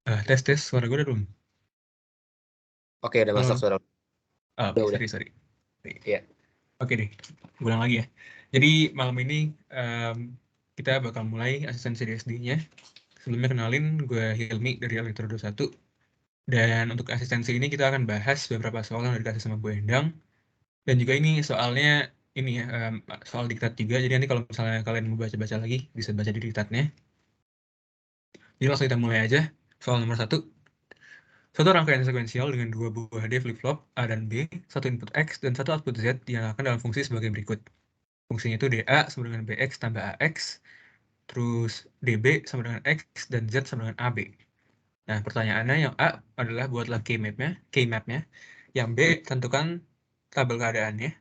Tes, suara gue udah belum? Oke, udah Halo, masuk halo. suara. Oke, Udah. sorry. Iya. Oke deh, ulang lagi ya. Jadi malam ini kita bakal mulai asistensi DSD-nya. Sebelumnya kenalin, gue Hilmi dari Elektro 21. Dan untuk asistensi ini kita akan bahas beberapa soal yang udah dikasih sama Bu Endang. Dan juga ini soalnya ini ya, soal diktat juga. Jadi nanti kalau misalnya kalian mau baca-baca lagi, bisa baca di diktatnya. Jadi langsung kita mulai aja. Soal nomor 1. Suatu rangkaian sekuensial dengan dua buah D flip-flop A dan B, satu input X dan satu output Z dinyalakan dalam fungsi sebagai berikut. Fungsinya itu DA sama dengan BX tambah AX, terus DB sama dengan X, dan Z sama dengan AB. Nah, pertanyaannya yang A adalah buatlah K-map-nya. Yang B, tentukan tabel keadaannya.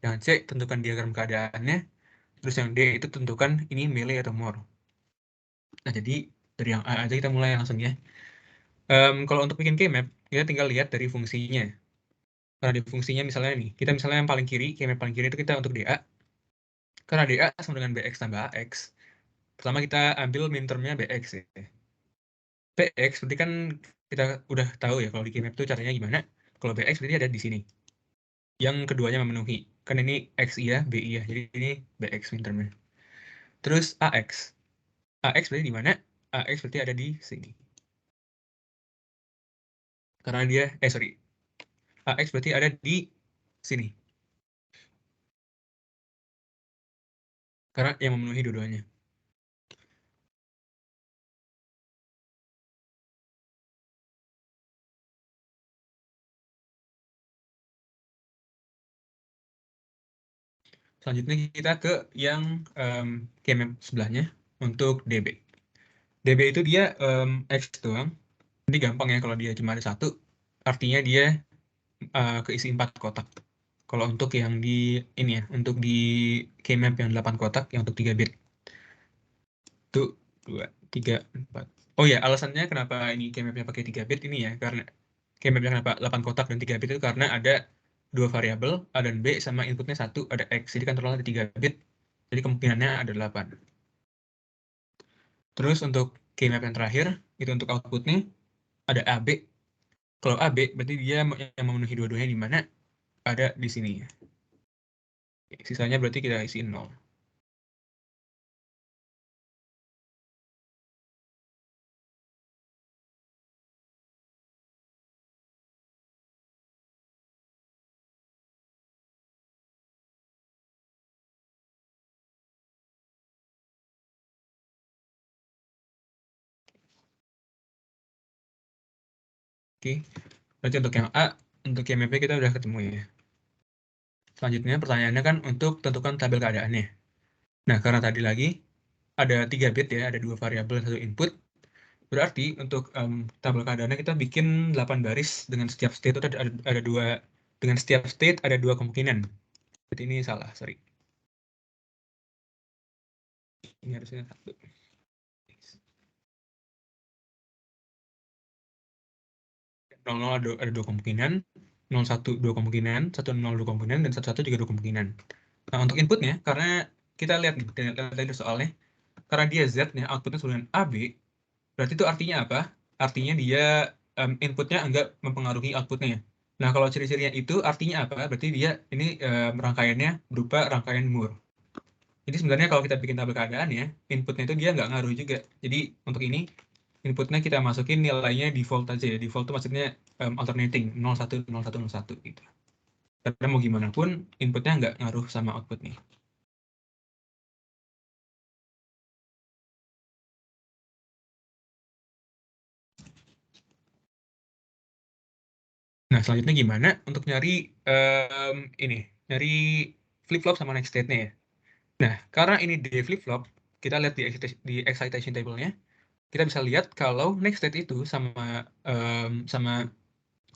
Yang C, tentukan diagram keadaannya. Terus yang D itu tentukan ini melee atau more. Nah, jadi dari yang A aja kita mulai langsung ya. Kalau untuk bikin K-map, kita tinggal lihat dari fungsinya. Karena di fungsinya misalnya nih, kita misalnya yang paling kiri, K-map paling kiri itu kita untuk DA. Karena DA sama dengan BX tambah AX. Pertama kita ambil min termnya BX ya. BX berarti kan kita udah tahu ya kalau di K-map itu caranya gimana. Kalau BX berarti ada di sini. Yang keduanya memenuhi. Kan ini XI ya, BI ya. Jadi ini BX min termnya. Terus AX. AX berarti di mana? AX berarti ada di sini. Karena dia, sorry. AX berarti ada di sini. Karena yang memenuhi dua-duanya. Selanjutnya kita ke yang K-map sebelahnya untuk DB. DB itu dia X doang. Ini gampang ya kalau dia cuma ada satu. Artinya dia keisi 4 kotak. Kalau untuk yang di ini ya, untuk di K-map yang 8 kotak, yang untuk 3 bit. Itu 2, 3, 4. Oh ya, alasannya kenapa ini K-mapnya pakai 3 bit ini ya, karena K-mapnya kenapa 8 kotak dan 3 bit itu karena ada dua variabel, A dan B, sama inputnya 1, ada X. Jadi kan total ada 3 bit, jadi kemungkinannya ada 8. Terus untuk K-map yang terakhir, itu untuk outputnya, ada AB. Kalau AB, berarti dia yang memenuhi dua-duanya di mana? Ada di sini. Sisanya berarti kita isi 0. Oke, berarti untuk yang A, untuk yang MP kita udah ketemu ya. Selanjutnya pertanyaannya kan untuk tentukan tabel keadaannya. Nah, karena tadi lagi ada 3 bit ya, ada dua variabel satu input. Berarti untuk tabel keadaannya kita bikin 8 baris dengan setiap state itu ada dua, dengan setiap state ada dua kemungkinan. Berarti ini salah, sorry. Ini harusnya 1. 00 ada dua kemungkinan, 01 dua kemungkinan, 10 dua kemungkinan, dan 11 juga dua kemungkinan. Nah, untuk inputnya, karena kita lihat nih, dari soalnya, karena dia Z nya, outputnya sama dengan AB, berarti itu artinya apa? Artinya dia inputnya enggak mempengaruhi outputnya. Nah, kalau ciri-cirinya itu artinya apa? Berarti dia ini rangkaiannya berupa rangkaian Moore. Jadi sebenarnya kalau kita bikin tabel keadaan ya, inputnya itu dia nggak ngaruh juga. Jadi untuk ini, inputnya kita masukin nilainya default aja ya. Default itu maksudnya alternating, 01, 01, 01 gitu. Karena mau gimana pun, inputnya nggak ngaruh sama outputnya. Nah, selanjutnya gimana untuk nyari ini, nyari flip-flop sama next state-nya ya. Nah, karena ini D flip-flop, kita lihat di excitation table-nya, kita bisa lihat kalau next state itu sama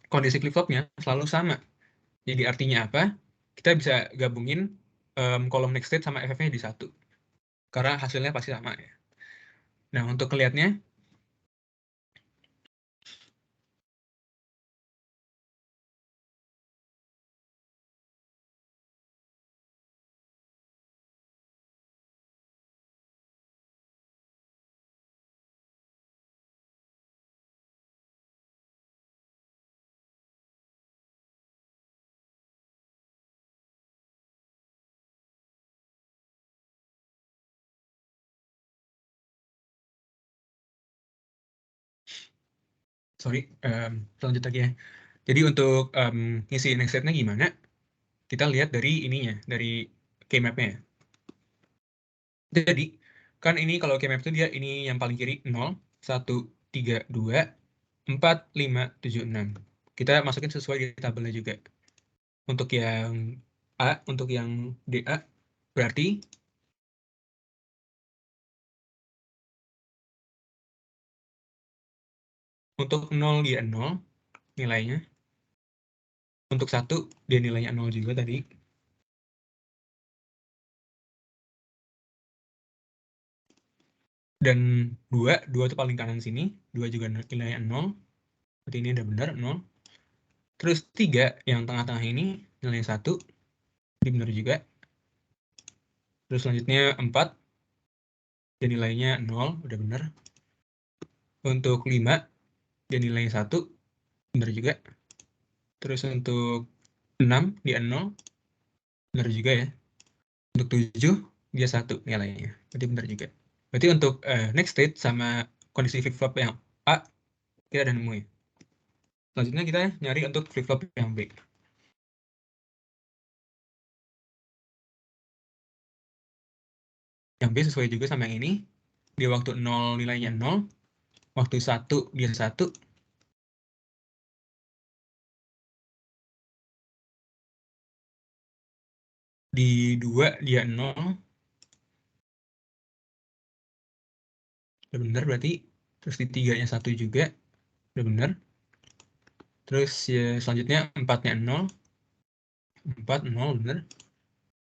kondisi flip-flopnya selalu sama. Jadi artinya apa? Kita bisa gabungin kolom next state sama FF-nya di satu. Karena hasilnya pasti sama ya. Nah, untuk kelihatnya, sorry, lanjut lagi ya. Jadi untuk ngisi next step-nya gimana? Kita lihat dari ininya, dari keymap-nya. Jadi, kan ini kalau keymap itu dia ini yang paling kiri 0, 1, 3, 2, 4, 5, 7, 6. Kita masukin sesuai di tabelnya juga. Untuk yang A, untuk yang DA, berarti untuk 0 dia 0 nilainya. Untuk 1 dia nilainya 0 juga tadi. Dan 2 itu paling kanan sini, 2 juga nilainya 0. Berarti ini udah benar 0. Terus 3 yang tengah-tengah ini nilainya 1. Jadi benar juga. Terus selanjutnya 4 dia nilainya 0, udah benar. Untuk 5 dia nilainya 1, benar juga. Terus untuk 6 dia 0, benar juga ya. Untuk 7 dia 1 nilainya, berarti benar juga. Berarti untuk next state sama kondisi flip-flop yang A, kita udah nemu ya. Selanjutnya kita nyari untuk flip-flop yang B. Yang B sesuai juga sama yang ini. Di waktu 0 nilainya 0, waktu 1 dia 1, di 2 dia 0, udah benar berarti. Terus di 3-nya 1 juga, udah benar. Terus ya, selanjutnya 4-nya 0, 4, 0, benar.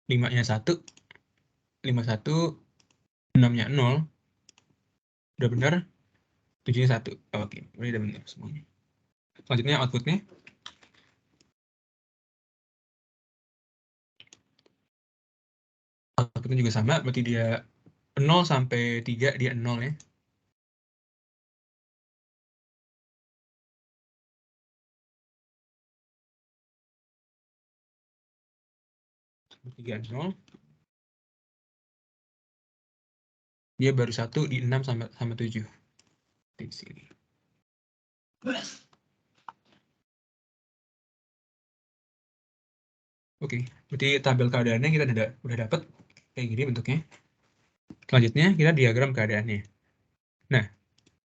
5-nya 1, 5, 1, 6-nya 0, udah benar. 7-nya 1, oke, berarti udah benar semuanya. Selanjutnya outputnya. Outputnya juga sama, berarti dia 0 sampai 3 dia 0 ya. Tiga 0. Dia baru 1 di 6 sama 7. Di sini. Oke, berarti tabel keadaannya kita udah dapat kayak gini bentuknya. Selanjutnya kita diagram keadaannya. Nah,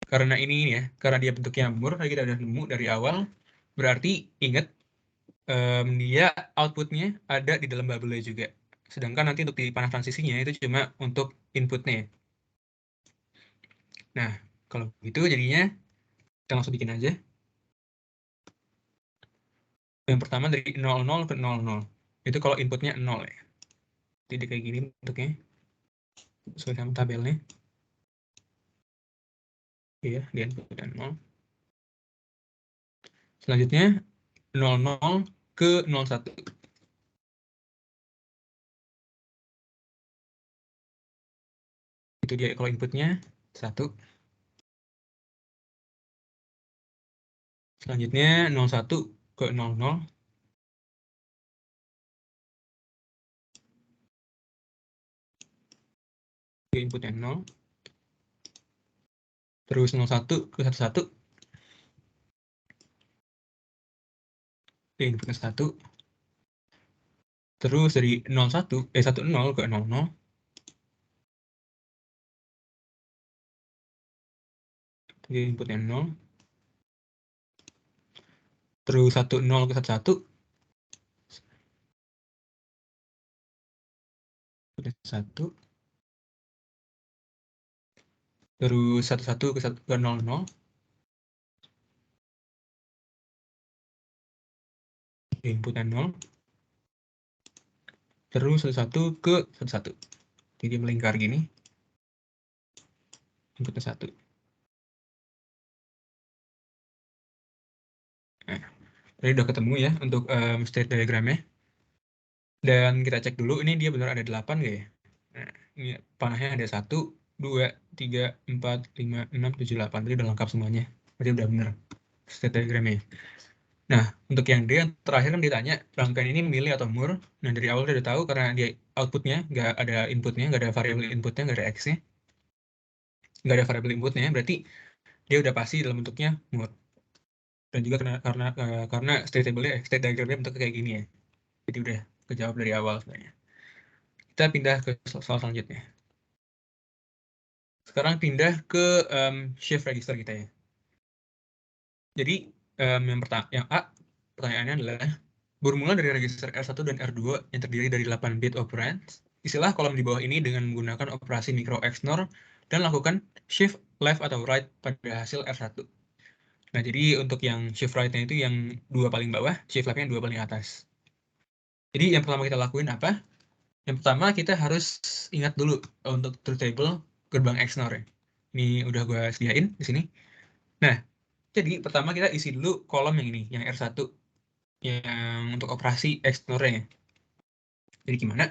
karena ini ya, karena dia bentuknya mur, kita udah nemu dari awal, berarti ingat dia outputnya ada di dalam bubble juga. Sedangkan nanti untuk di panah transisinya itu cuma untuk inputnya. Nah, kalau gitu jadinya kita langsung bikin aja. Yang pertama dari 00 ke 00. Itu kalau inputnya 0 ya. Jadi kayak gini bentuknya. Sesuai sama tabelnya. Iya, di inputnya 0. Selanjutnya 00 ke 01. Itu dia kalau inputnya 1. Selanjutnya 01 ke 00. Di inputnya 0. Terus 01 ke 11. Di inputnya 1. Terus dari 10 ke 00. Di inputnya 0. Terus 10 ke 11. Inputnya 1. Terus 11 ke 00. Di inputnya 0. Terus 11 ke 11. Jadi melingkar gini. Inputnya 1. Nah, tadi udah ketemu ya untuk state diagramnya. Dan kita cek dulu ini dia benar ada 8 nggak ya? Nah, ini panahnya ada 1, 2, 3, 4, 5, 6, 7, 8. Jadi udah lengkap semuanya. Berarti udah benar state diagramnya. Nah, untuk yang D, yang terakhir kan ditanya rangkaian ini milli atau mur. Nah, dari awal udah tahu karena dia outputnya nggak ada inputnya, nggak ada variabel inputnya, nggak ada X-nya. Nggak ada variabel inputnya, berarti dia udah pasti dalam bentuknya mur. Dan juga karena state diagramnya bentuk kayak gini ya. Jadi udah kejawab dari awal sebenarnya. Kita pindah ke soal selanjutnya. Sekarang pindah ke shift register kita ya. Jadi yang A, pertanyaannya adalah bermula dari register R1 dan R2 yang terdiri dari 8 bit operands. Isilah kolom di bawah ini dengan menggunakan operasi micro XNOR dan lakukan shift left atau right pada hasil R1. Nah, jadi untuk yang shift right-nya itu yang dua paling bawah, shift left-nya dua paling atas. Jadi yang pertama kita lakuin apa? Yang pertama kita harus ingat dulu untuk truth table gerbang XNOR ya. Ini udah gue sediain di sini. Nah, jadi pertama kita isi dulu kolom yang ini, yang R1, yang untuk operasi XNOR-nya. Jadi gimana?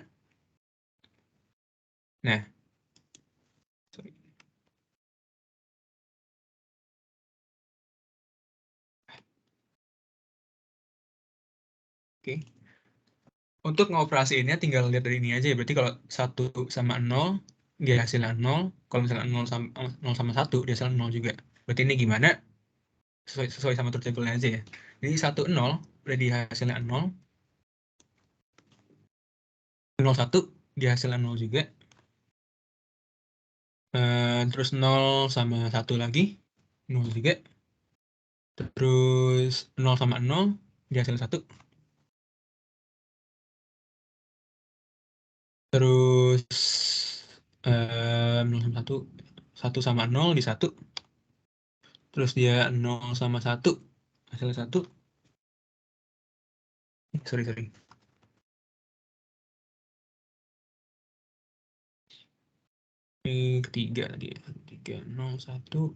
Nah, sorry. Oke. Untuk ngoperasiinnya tinggal lihat dari ini aja ya. Berarti kalau 1 sama 0, dia hasilnya 0. Kalau misalnya 0 sama 1, dia hasilnya 0 juga. Berarti ini gimana? Sesuai sama truth table-nya aja ya. Jadi 1, 0, udah di hasilnya 0. 0, 1, dia hasilnya 0 juga. Terus 0 sama 1 lagi, 0 juga. Terus 0 sama 0, dia hasilnya 1. Terus 0 sama 1, 1 sama 0 di 1. Terus dia 0 sama 1, hasilnya 1. Sorry. Ini ketiga tadi ya. 3, 0, 1,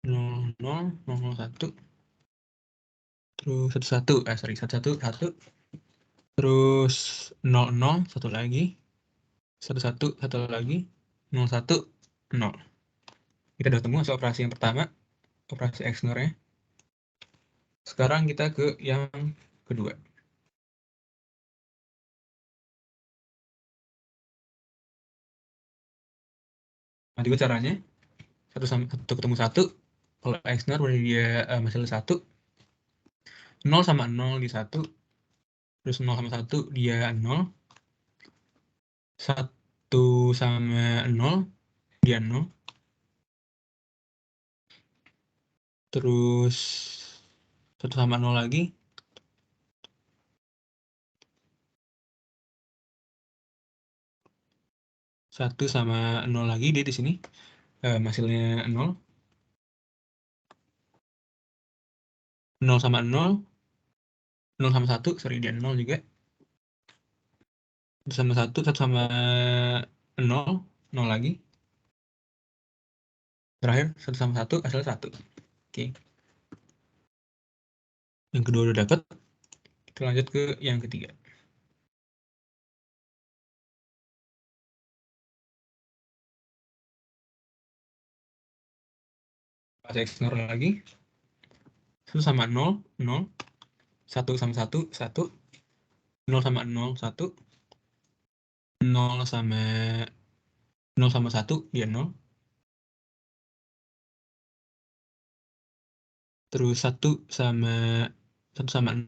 0, 0, 0, 1. Terus 1, 1. Sorry, 1, 1, 1. Terus 0, 0, 1 lagi. 1, 1, 1 lagi. 0, 1, 0. Kita udah ketemu hasil operasi yang pertama, operasi XNOR-nya. Sekarang kita ke yang kedua. Nah, juga caranya, 1 ketemu 1, kalau XNOR berarti dia hasil 1. 0 sama 0 di 1. Terus 0 sama 1 dia 0. 1 sama 0 dia 0. Terus 1 sama 0 lagi. 1 sama 0 lagi, dia di sini hasilnya 0. 0 sama 0. 0 sama 1, sorry dia 0 juga. 1 sama 1, 1 sama 0, 0 lagi. Terakhir 1 sama 1, hasilnya 1. Oke. Yang kedua udah dapat. Kita lanjut ke yang ketiga. Pas XNOR lagi. 1 sama 0, 0. 1 sama 1, 1. 0 sama 0, 1. 0 sama 1, dia 0. Terus 1 sama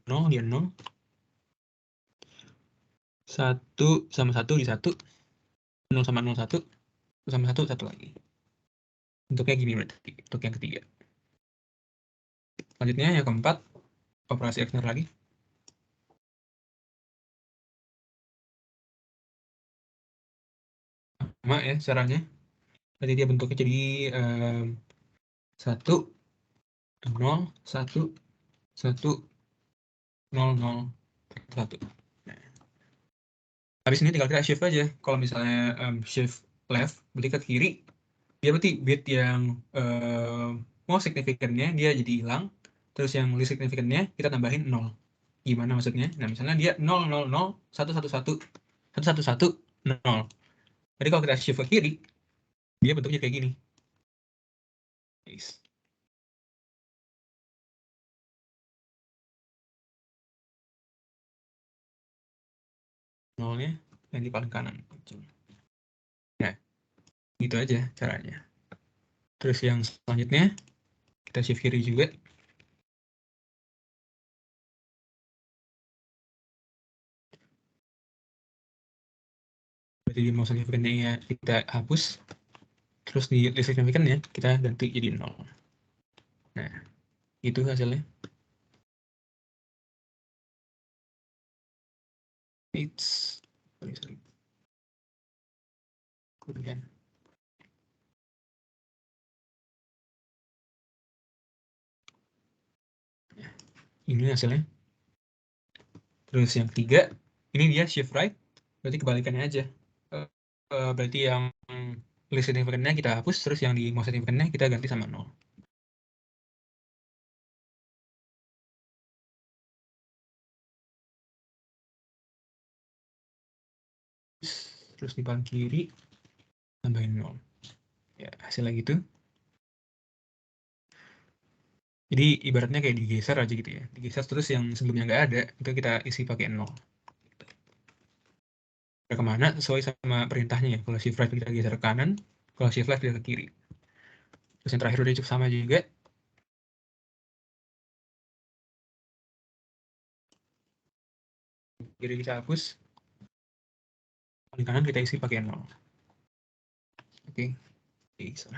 0, dia 0. 1 sama 1 di 1. 0 sama 0, 1. 1 sama 1, 1 lagi. Bentuknya gini berarti, untuk yang ketiga. Selanjutnya yang keempat, operasi XNOR lagi. Sama ya caranya. Nanti dia bentuknya jadi 1, 0, 1, 1, 0, 0, 1. Nah, habis ini tinggal kita shift aja. Kalau misalnya shift left, berarti ke kiri, dia berarti bit yang mau signifikannya dia jadi hilang. Terus yang least signifikannya kita tambahin 0. Gimana maksudnya? Nah, misalnya dia 0, 0, 0, 1, 1, 1, 1, 1, 1, 0. Jadi kalau kita shift ke kiri, dia bentuknya kayak gini. Nice. Nolnya yang di paling kanan. Nah, gitu aja caranya. Terus yang selanjutnya, kita shift kiri juga. Berarti di mau signifikannya kita hapus, terus di list signifikannya kita ganti jadi 0. Nah, itu hasilnya. It's sorry. Kemudian ini hasilnya. Terus yang ketiga, ini dia shift right, berarti kebalikannya aja. Berarti yang list signifikannya kita hapus, terus yang di most signifikannya kita ganti sama 0. Terus di paling kiri tambahin 0. Ya, hasilnya gitu. Jadi ibaratnya kayak digeser aja gitu ya. Digeser terus yang sebelumnya nggak ada, itu kita isi pakai 0. Ke kemana sesuai sama perintahnya ya. Kalau shift right kita geser ke kanan, kalau shift left kita ke kiri. Terus yang terakhir udah cukup sama juga. Kiri kita hapus. Paling kanan kita isi pakai 0. Oke. Bisa.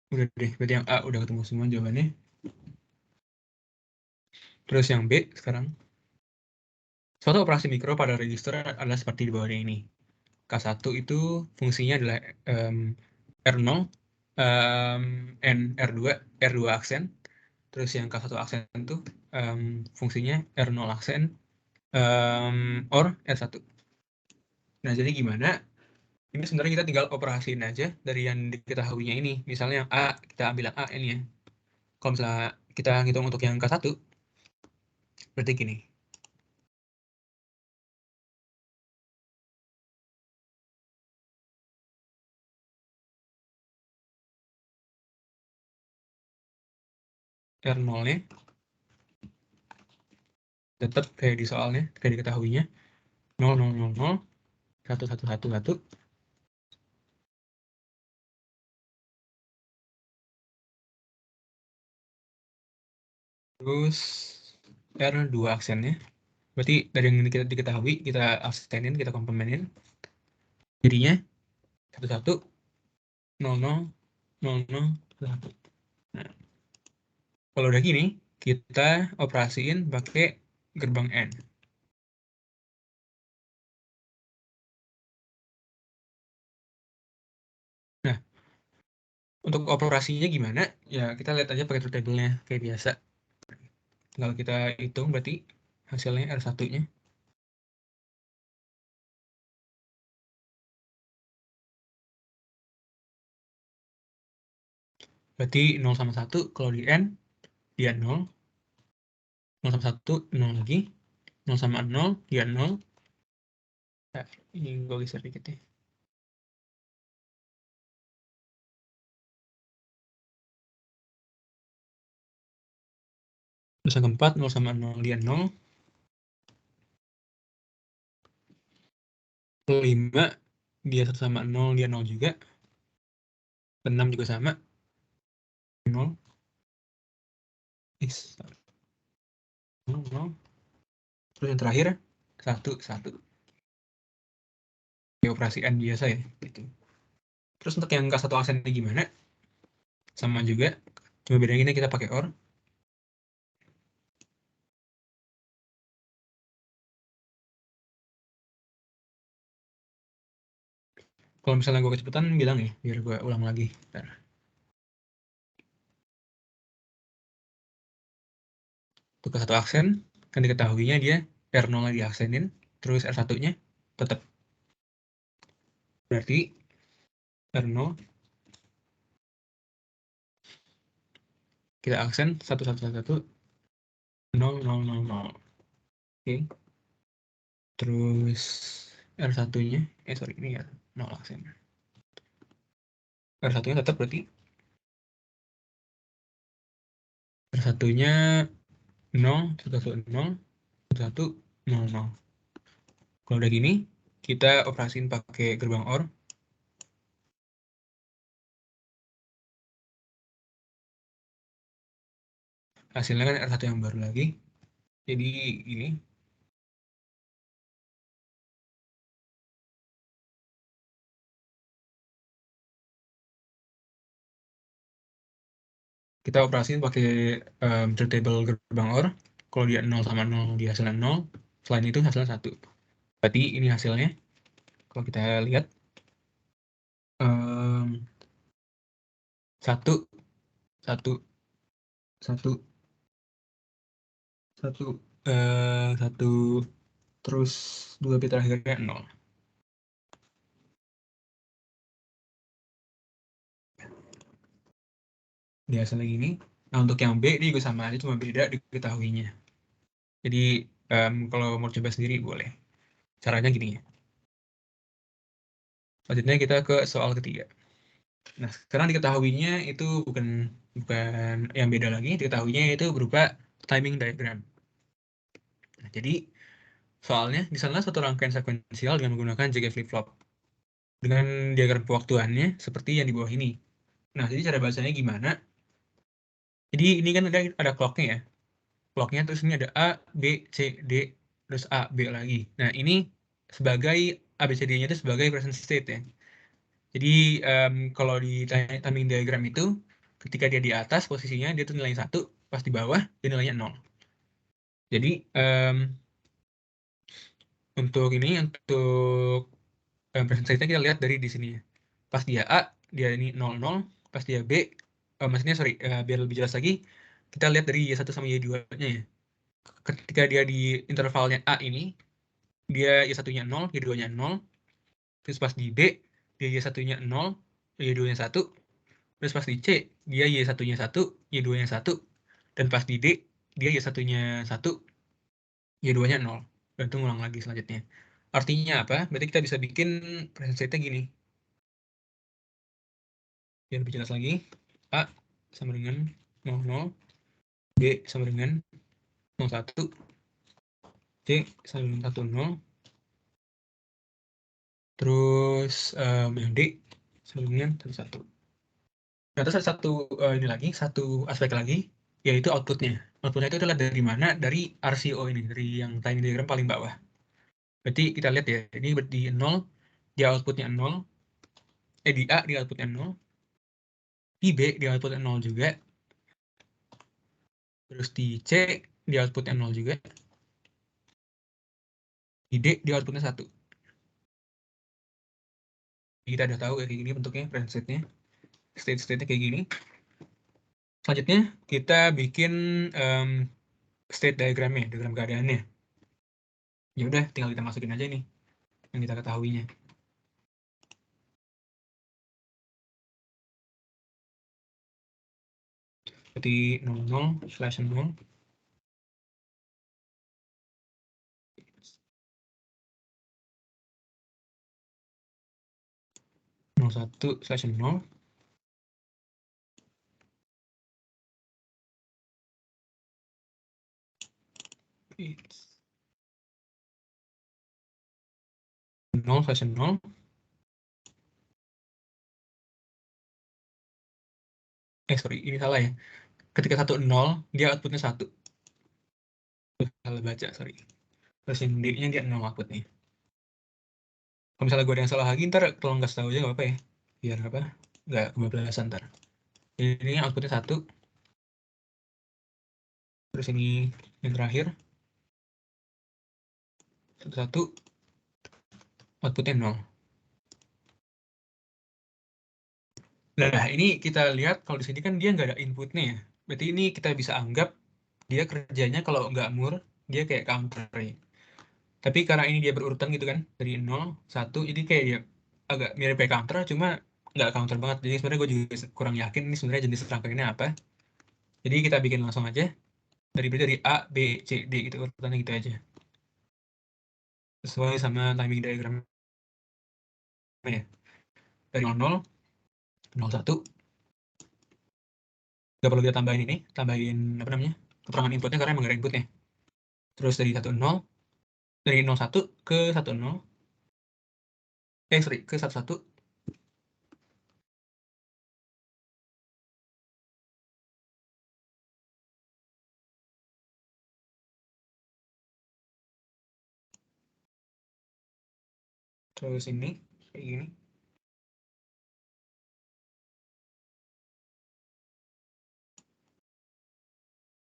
Udah deh, berarti yang A udah ketemu semua jawabannya. Terus yang B sekarang. Suatu operasi mikro pada register adalah seperti di bawah ini. K1 itu fungsinya adalah R0, N R2, R2 aksen. Terus yang K1 aksen itu fungsinya R0 aksen, or R1. Nah, jadi gimana? Ini sebenarnya kita tinggal operasiin aja dari yang diketahuinya ini. Misalnya yang A, kita ambil yang A ini ya. Kalau misalnya kita ngitung untuk yang K1, berarti gini. R0-nya tetap kayak di soalnya, kayak diketahuinya. 0, 0, 0, 0, 1, 1, 1, 1. Terus R2 aksennya. Berarti dari yang kita diketahui, kita aksenin, kita komplemenin. Jadinya 1, 1, 0, 0, 0, 0, 1. Nah, kalau udah gini, kita operasiin pakai gerbang N. Nah, untuk operasinya gimana? Ya, kita lihat aja pakai truth table-nya kayak biasa. Kalau kita hitung berarti hasilnya R1-nya. Berarti 0 sama 1, kalau di N, dia 0. 0 sama 1, 0 lagi. 0 sama 0, dia 0. Nah, ini gue geser dikit ya. Terus yang keempat, 0 sama 0, dia 0. 5, dia 1 sama 0, dia 0 juga. 6 juga sama. 0. 0, 0. Terus yang terakhir, 1, 1. Kayak operasi N biasa ya. Gitu. Terus untuk yang K1 aksennya gimana? Sama juga. Cuma bedanya ini kita pakai OR. Kalau misalnya gue kecepatan, bilang ya. Biar gue ulang lagi. Bentar. Untuk K1 aksen, kan diketahuinya dia R0-nya diaksenin. Terus R1-nya tetap. Berarti R0 kita aksen 1, 1, 1, 1. 0, 0, 0, 0. Oke. Terus R1-nya, sorry, ini ya 0 aksen. R1-nya tetap berarti R1-nya 0, 1, 0, 1, 0, 0. Kalau udah gini, kita operasiin pakai gerbang OR. Hasilnya kan R1 yang baru lagi. Jadi ini. Kita operasiin pakai truth table gerbang OR. Kalau dia 0 sama 0, dia hasilnya 0. Selain itu hasilnya 1. Berarti ini hasilnya. Kalau kita lihat. 1, 1, 1, 1, 1, terus 2 bit terakhirnya 0. Di hasilnya gini. Nah, untuk yang B, ini juga sama aja, cuma beda diketahuinya. Jadi, kalau mau coba sendiri boleh. Caranya gini ya. Selanjutnya kita ke soal ketiga. Nah, sekarang diketahuinya itu bukan yang beda lagi, diketahuinya itu berupa timing diagram. Nah, jadi, soalnya di sana satu rangkaian sekuensial dengan menggunakan JK flip-flop. Dengan diagram pewaktuannya seperti yang di bawah ini. Nah, jadi cara bacanya gimana? Jadi ini kan ada clock-nya ya. Clock-nya terus ini ada A, B, C, D, terus A, B lagi. Nah, ini sebagai ABCD-nya itu sebagai present state ya. Jadi kalau di timing diagram itu, ketika dia di atas posisinya dia tuh nilainya 1, pas di bawah dia nilainya 0. Jadi untuk present state-nya kita lihat dari di sini ya. Pas dia A, dia ini 00, pas dia B, maksudnya sorry, biar lebih jelas lagi, kita lihat dari Y1 sama Y2-nya ya. Ketika dia di intervalnya A ini, dia Y1-nya 0, Y2-nya 0, terus pas di B, dia Y1-nya 0, Y2-nya 1, terus pas di C, dia Y1-nya 1, Y2-nya 1, dan pas di D, dia Y1-nya 1, Y2-nya 0. Dan itu ngulang lagi selanjutnya. Artinya apa? Berarti kita bisa bikin present state-nya gini. Biar lebih jelas lagi, A sama dengan 00, B sama dengan 01, C sama dengan 10, terus yang D sama dengan 11. Nah, terus ada satu aspek lagi, yaitu outputnya. Outputnya itu adalah dari mana? Dari RCO ini, dari yang timing diagram paling bawah. Berarti kita lihat ya, ini di 0, dia outputnya 0, di A dia outputnya 0, di B dia outputnya 0 juga, terus di C dia outputnya 0 juga, di D dia outputnya 1. Kita udah tahu ya kayak gini bentuknya, present state-nya. State-nya kayak gini. Selanjutnya kita bikin state diagramnya, diagram keadaannya. Ya udah, tinggal kita masukin aja nih yang kita ketahuinya. Berarti 00/0, 01/0, it's 0/0, sorry, ini salah ya. Ketika 10, dia outputnya 1. Salah baca, sorry. Terus yang D-nya dia 0 outputnya. Kalau misalnya gue ada yang salah lagi, ntar tolong kasih tahu aja nggak apa-apa ya. Biar apa? Nggak kebablasan ntar. Jadi ini outputnya 1. Terus ini yang terakhir. 1, outputnya 0. Nah, ini kita lihat kalau di sini kan dia nggak ada inputnya ya. Berarti ini kita bisa anggap dia kerjanya kalau nggak mur, dia kayak counter ya. Tapi karena ini dia berurutan gitu kan, dari 0, 1, jadi kayak dia agak mirip kayak counter, cuma nggak counter banget. Jadi sebenarnya gue juga kurang yakin ini sebenarnya jenis rangkaiannya apa. Jadi kita bikin langsung aja, dari A, B, C, D gitu, urutannya gitu aja. Sesuai sama timing diagram ya. Dari 00, 01, nggak perlu kita tambahin ini, tambahin apa namanya, keterangan inputnya karena emang nggak ada inputnya. Terus dari 10 dari 01 ke 10 ke 11. Terus ini kayak gini.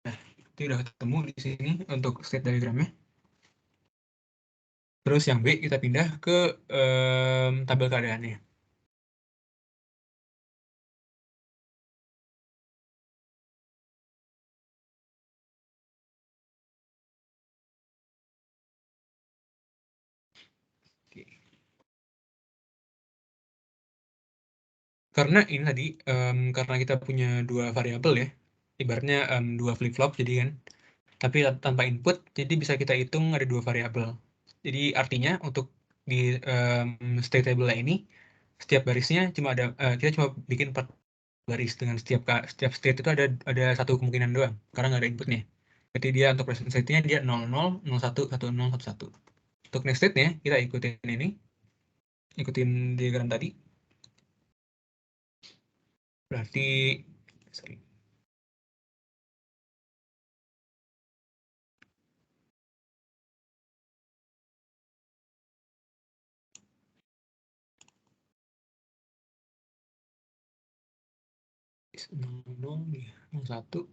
Nah, itu udah ketemu di sini untuk state diagramnya. Terus yang B kita pindah ke tabel keadaannya. Oke. Karena ini tadi, karena kita punya dua variabel ya, ibaratnya dua flip-flop jadi kan, tapi tanpa input, jadi bisa kita hitung ada dua variabel. Jadi artinya untuk di state table ini, setiap barisnya cuma ada, kita cuma bikin 4 baris dengan setiap state itu ada satu kemungkinan doang, karena nggak ada inputnya. Berarti dia untuk present state-nya dia 00, 01, 10, 11. Untuk next state-nya kita ikutin ini, ikutin diagram tadi. Berarti sorry. Nol, ya, 01,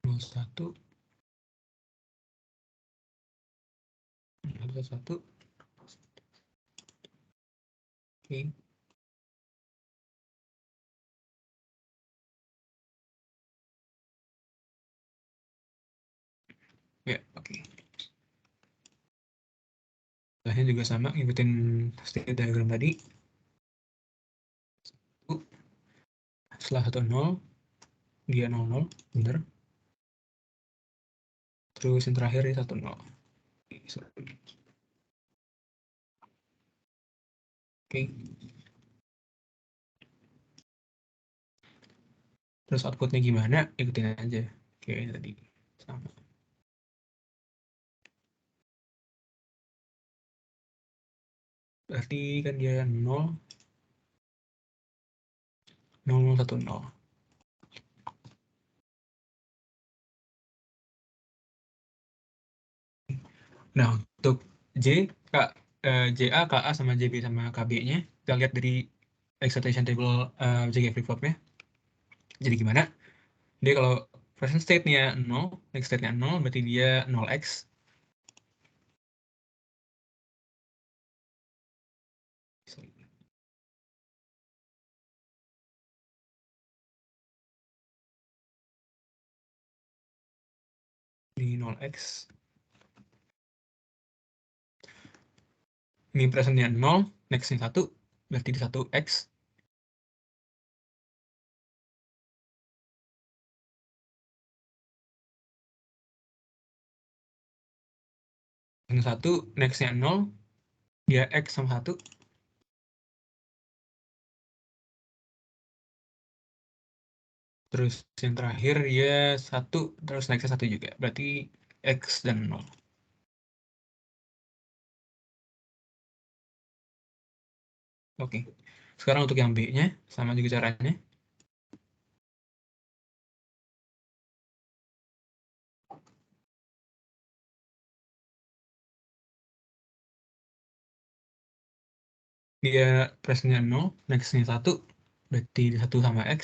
01, 01. Oke. Ya, oke. Setelahnya juga sama, ngikutin state diagram tadi. Setelah 10, dia 00, bener. Terus yang terakhir ya 10. Oke. Terus outputnya gimana? Ikutin aja. Kayak tadi. Sama. Berarti kan dia 0, 0, 1, 0. Nah, untuk JA, KA, sama JB sama KB-nya, kita lihat dari excitation table JG flip-flopnya. Jadi gimana? Dia kalau present state-nya 0, next state-nya 0, berarti dia 0x. Di 0x. Ini presentnya 0, next-nya 1, berarti di 1x. Yang 1, next-nya 0, dia x sama 1. Terus yang terakhir dia 1, terus next-nya 1 juga. Berarti x dan 0. Oke. Sekarang untuk yang B-nya, sama juga caranya. Dia presentnya 0, next-nya 1, berarti 1 sama x.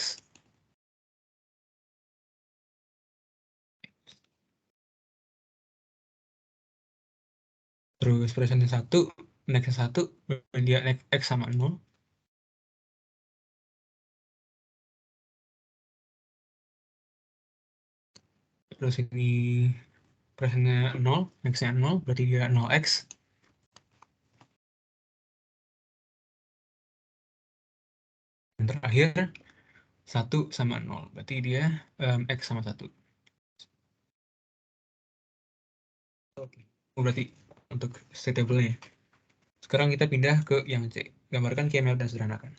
Terus presentnya 1, next-nya 1, berarti dia x sama 0. Terus ini presentnya 0, next-nya 0, berarti dia 0x. Yang terakhir 1 sama 0, berarti dia x sama 1. Oke. Berarti untuk state table-nya. Sekarang kita pindah ke yang C. Gambarkan KML dan sederhanakan.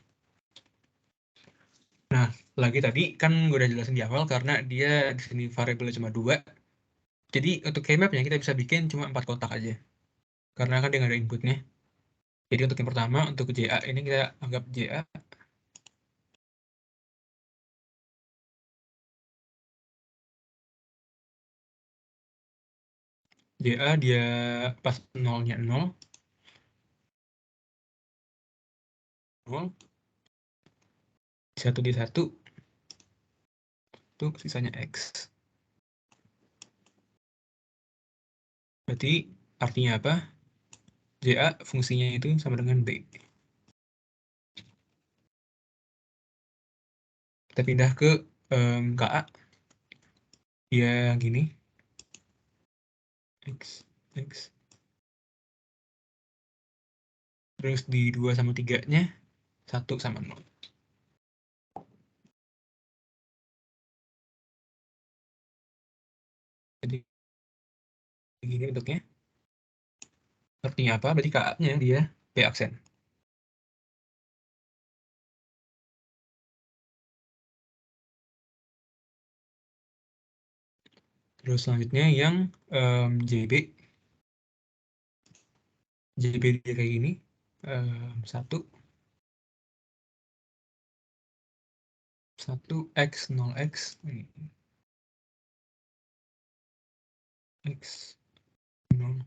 Nah, lagi tadi kan gue udah jelasin di awal karena dia di sini variabelnya cuma 2. Jadi untuk K-mapnya kita bisa bikin cuma 4 kotak aja. Karena kan dia nggak ada inputnya. Jadi untuk yang pertama, untuk JA ini kita anggap JA. JA dia pas nolnya 0. 0. 1 di 1. Itu sisanya X. Berarti artinya apa? JA fungsinya itu sama dengan B. Kita pindah ke KA. Dia gini. X. X. Terus di 2 sama 3-nya 1 sama 0. Jadi gini bentuknya. Artinya apa? Berarti KA-nya dia B aksen. Terus selanjutnya yang JB. JB dia kayak gini. 1. 1 X 0 X. X 0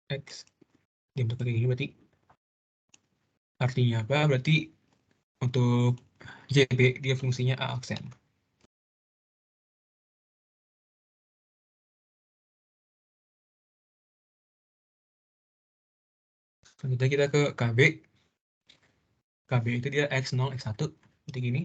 X. Dia bentuk kayak gini berarti. Artinya apa? Berarti untuk JB dia fungsinya A aksen. Selanjutnya kita ke KB. KB itu dia X0 X1. Seperti gini.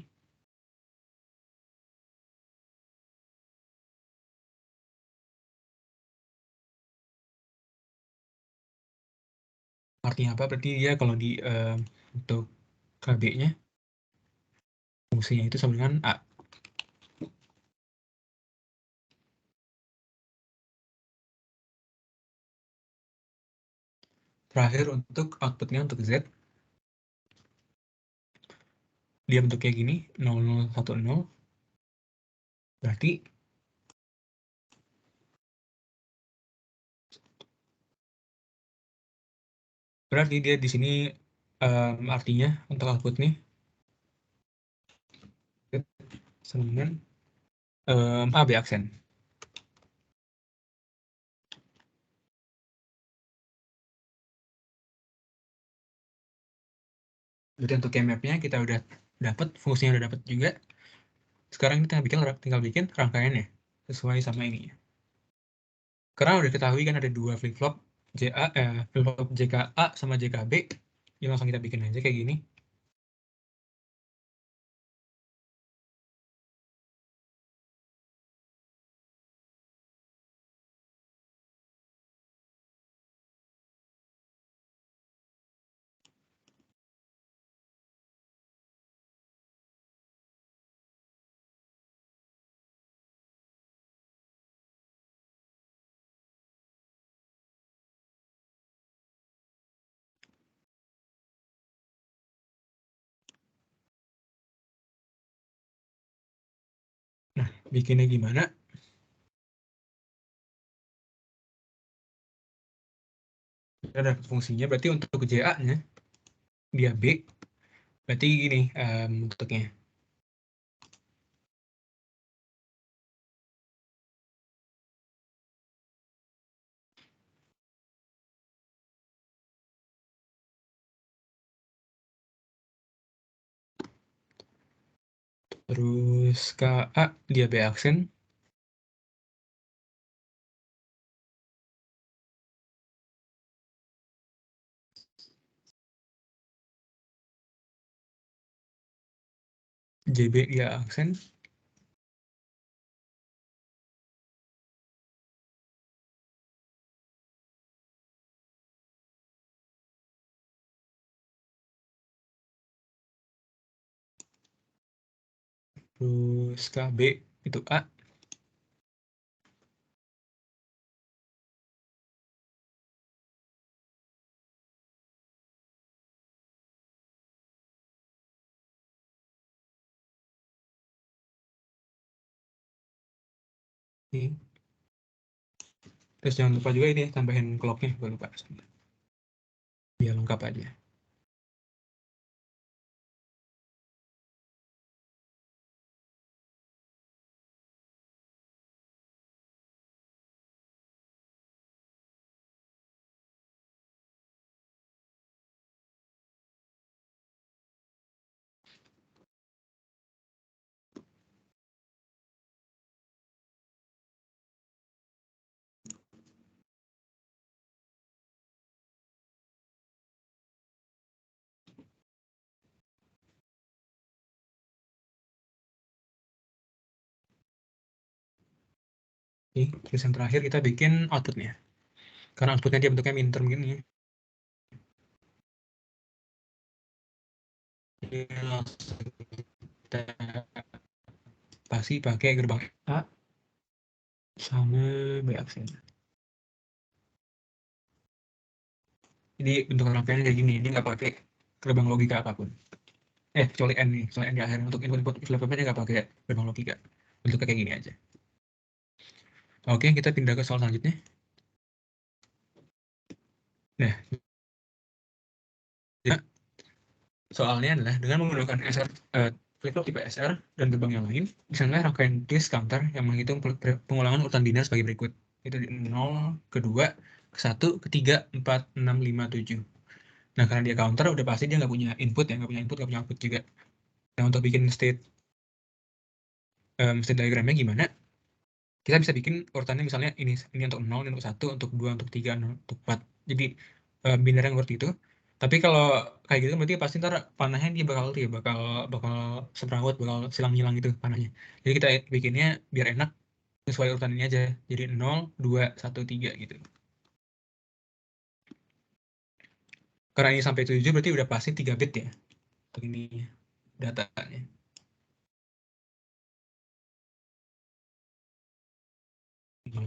Artinya apa? Berarti dia kalau di untuk KB-nya fungsinya itu sama dengan A. Terakhir untuk outputnya untuk Z. Dia bentuknya gini, 0010. Berarti dia di sini artinya untuk output nih sama dengan AB aksen. Jadi untuk K-map-nya kita udah dapat, fungsinya udah dapat juga. Sekarang kita tinggal bikin rangkaiannya sesuai sama ini. Karena udah ketahui kan ada 2 flip-flop flip-flop JKA sama JKB. Ya langsung kita bikin aja kayak gini. Nah, bikinnya gimana? Kita dapat fungsinya, berarti untuk JA-nya, dia B, berarti gini bentuknya. Terus KA, dia B aksen. JB, dia aksen. Terus KB, itu A. Oke. Terus jangan lupa juga ini tambahin clocknya, gue lupa. Biar lengkap aja. Oke, terus yang terakhir kita bikin outputnya. Karena outputnya dia bentuknya minterm gini. Jadi langsung kita pasti pakai gerbang A sama B aksen. Jadi bentuk rangkaiannya kayak gini, dia nggak pakai gerbang logika apapun. Kecuali N nih, soalnya N di akhir. Untuk input dia nggak pakai gerbang logika. Bentuknya kayak gini aja. Oke, kita pindah ke soal selanjutnya. Nah, soalnya adalah dengan menggunakan flip-flop tipe SR dan gerbang yang lain, misalnya rangkaian case counter yang menghitung pengulangan urutan linear sebagai berikut. Itu di 0, kedua, ke 1, ketiga, 4, 6, 5, 7. Nah, karena dia counter, udah pasti dia nggak punya input ya, nggak punya input, nggak punya output juga. Nah, untuk bikin state diagramnya gimana? Kita bisa bikin urutannya misalnya ini untuk 0, ini untuk 1, untuk 2, untuk 3, untuk 4. Jadi biner yang seperti itu. Tapi kalau kayak gitu berarti pasti ntar panahnya dia bakal semrawut, bakal silang-hilang gitu panahnya. Jadi kita bikinnya biar enak sesuai urutan ini aja. Jadi 0, 2, 1, 3 gitu. Karena ini sampai 7 berarti udah pasti 3 bit ya. Untuk ini datanya. 0,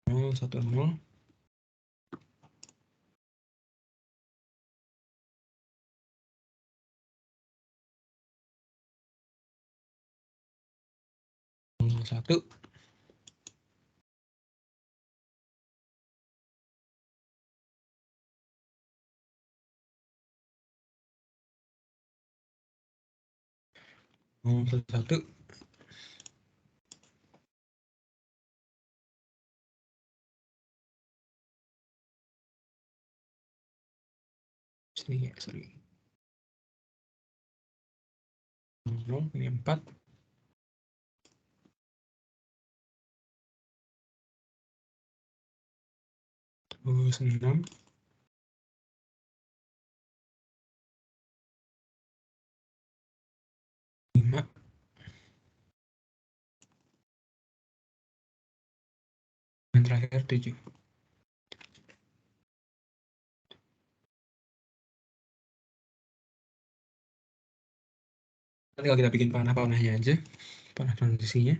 0, 1, 0. Satu, satu, sorry, 0, ini 4, terus 6, 5, dan terakhir 7. Nanti kalau kita bikin panah-panahnya aja, panah transisinya.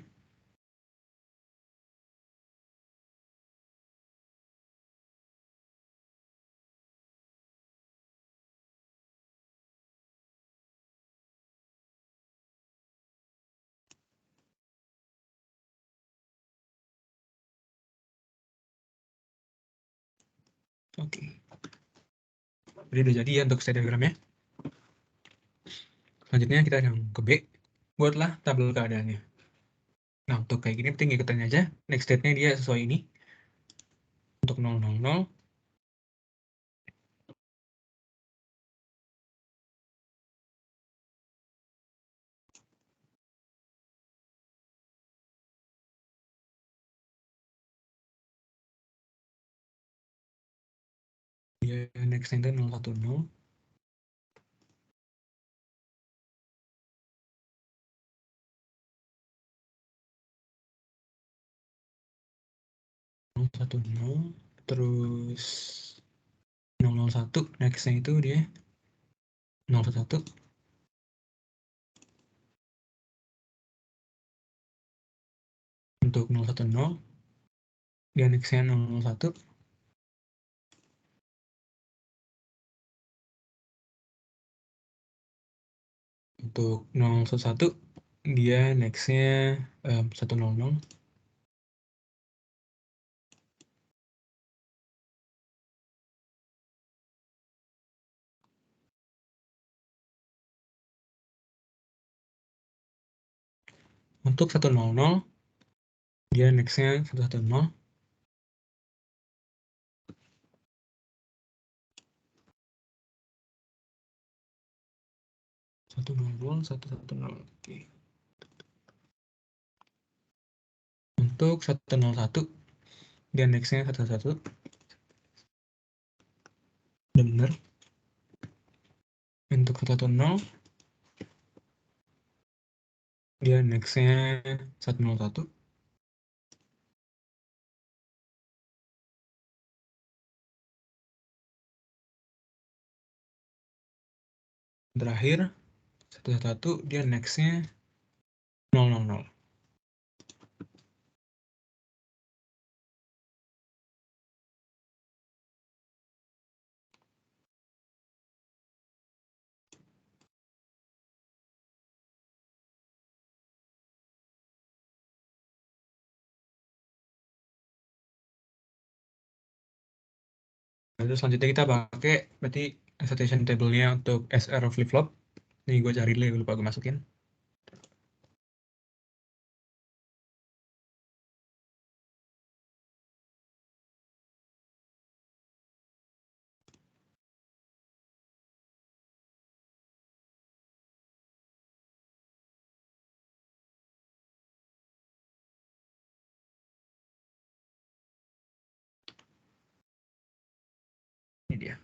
Oke. Jadi udah jadi ya untuk state diagramnya. Selanjutnya kita yang ke B. Buatlah tabel keadaannya. Nah, untuk kayak gini penting ikutin aja. Next state-nya dia sesuai ini. Untuk 0, 0, 0. Dia next-nya itu 0, 1, 0. 0, 1, 0. Terus 0, 0, 1. Next-nya itu dia 0, 1, 1. Untuk 0, 1, 0. Dia next-nya 0, 0, 1. Untuk 011 dia next-nya 100. Untuk 100 dia next-nya 110. Satu nol satu satu nol. Oke. Untuk 101 dia next-nya 11. Udah bener. Untuk 110 dia next-nya 101. Terakhir 111 dia next-nya 000. Lalu selanjutnya kita pakai berarti excitation table-nya untuk SR flip-flop. Ini gue cari dulu, lupa gue masukin. Ini dia.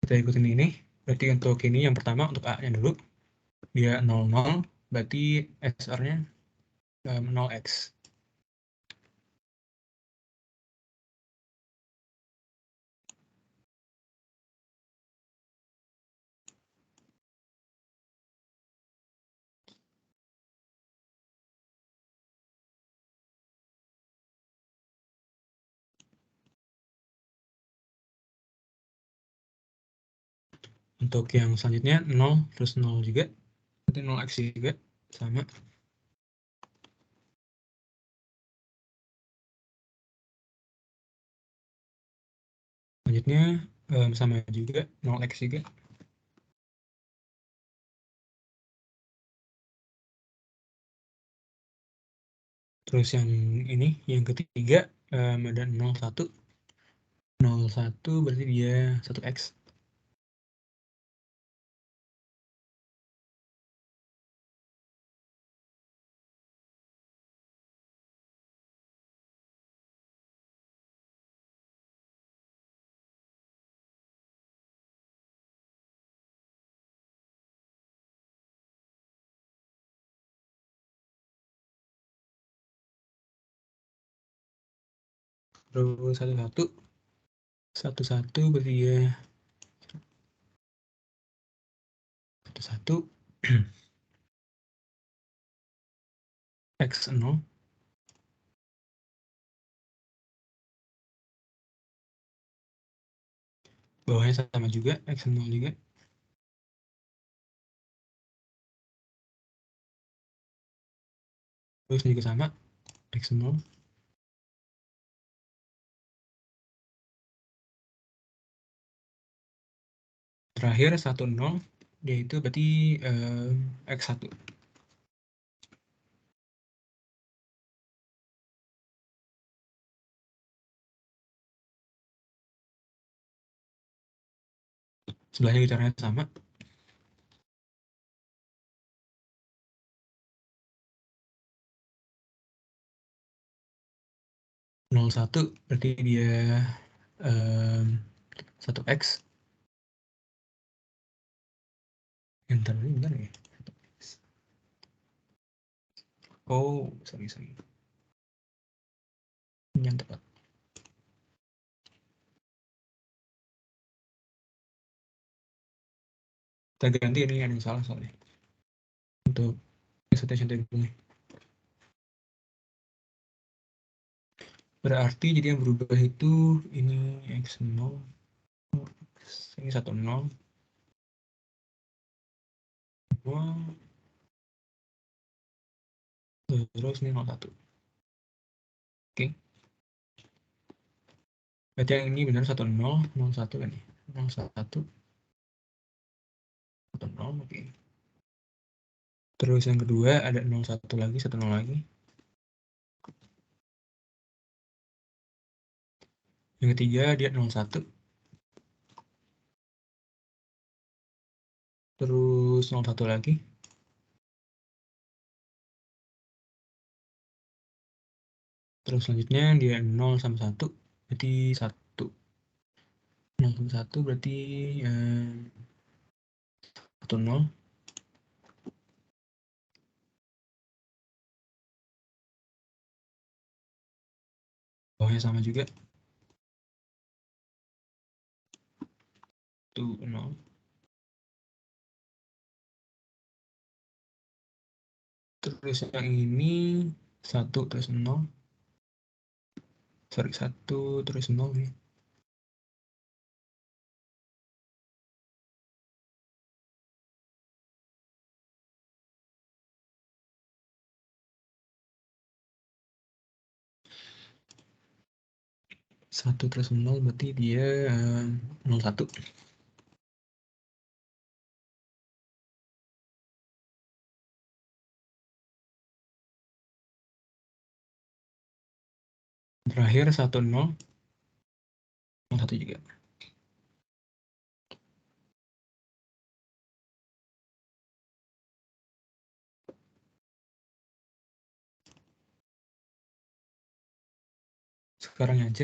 Kita ikutin ini. Berarti untuk ini yang pertama untuk A-nya dulu. Dia 00, berarti SR-nya 0x. Untuk yang selanjutnya 0 terus 0 juga. Berarti 0x juga sama. Selanjutnya sama juga 0x juga. Terus yang ini yang ketiga ada 01. 01 berarti dia 1x. Terus 11 berarti dia 11 x0. Bawahnya sama juga x0 juga. Terus juga sama x0. Terakhir 10 yaitu berarti x1. Sebelahnya caranya sama. 01 berarti dia 1x. Entar ini benar ya? Oh, sorry. Ini yang tepat. Kita ganti ini yang salah soalnya. untuk excitation table-nya. Berarti jadi yang berubah itu ini X0, ini 10, terus ini 01. Oke. Berarti yang ini benar 10, 01 kan ya? 01, 10, oke. Terus yang kedua ada 01 lagi, 10 lagi. Yang ketiga dia 01. Terus 01 lagi. Terus selanjutnya dia 0 sama 1, berarti 1. 0 sama 1 berarti 1, 0. Bawahnya sama juga. 1, 0. Terus yang ini 1 terus 0. Sorry, 1 terus 0 nih. Satu terus 0 berarti dia 01. Terakhir 1, 0. 01 juga. Sekarang yang C.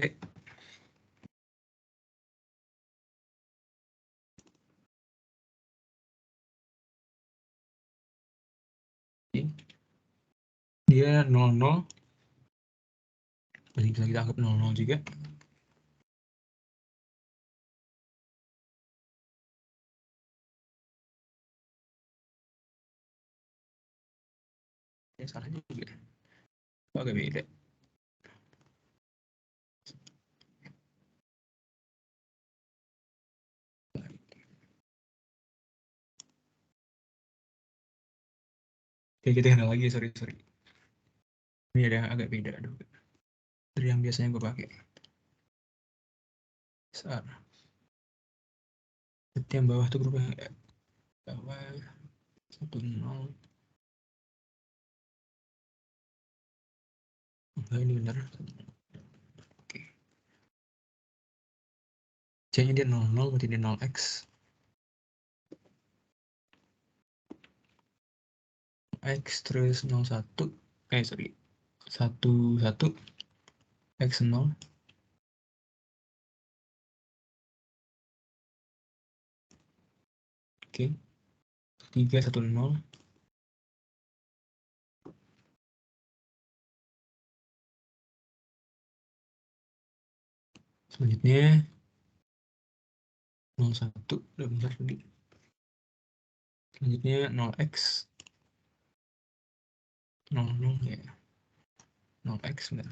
Dia 00. Berarti bisa kita anggap 00 juga. Ya, salah juga. Agak beda. Oke, kita kenal lagi, sorry. Ini ada yang agak beda dari yang biasanya gue pakai. Besar. Berarti yang bawah tuh berubah. Bawah 1, 0. Enggak, ini benar. Oke. C-nya dia 00, berarti dia 0x. X terus 01. Sorry. 1, X 0. Oke. 3, 1, 0. Selanjutnya 01, udah benar tadi. Selanjutnya 0x. 00 ya. 0x benar.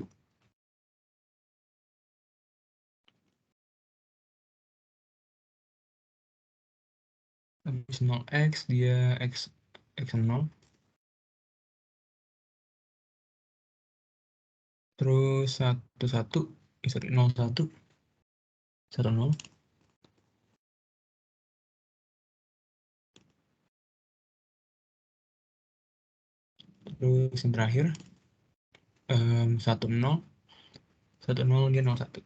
Habis 0x dia x 0. Terus 1, sorry, 01. 10. Terus yang terakhir 1, 0. 1, 0 dia 01.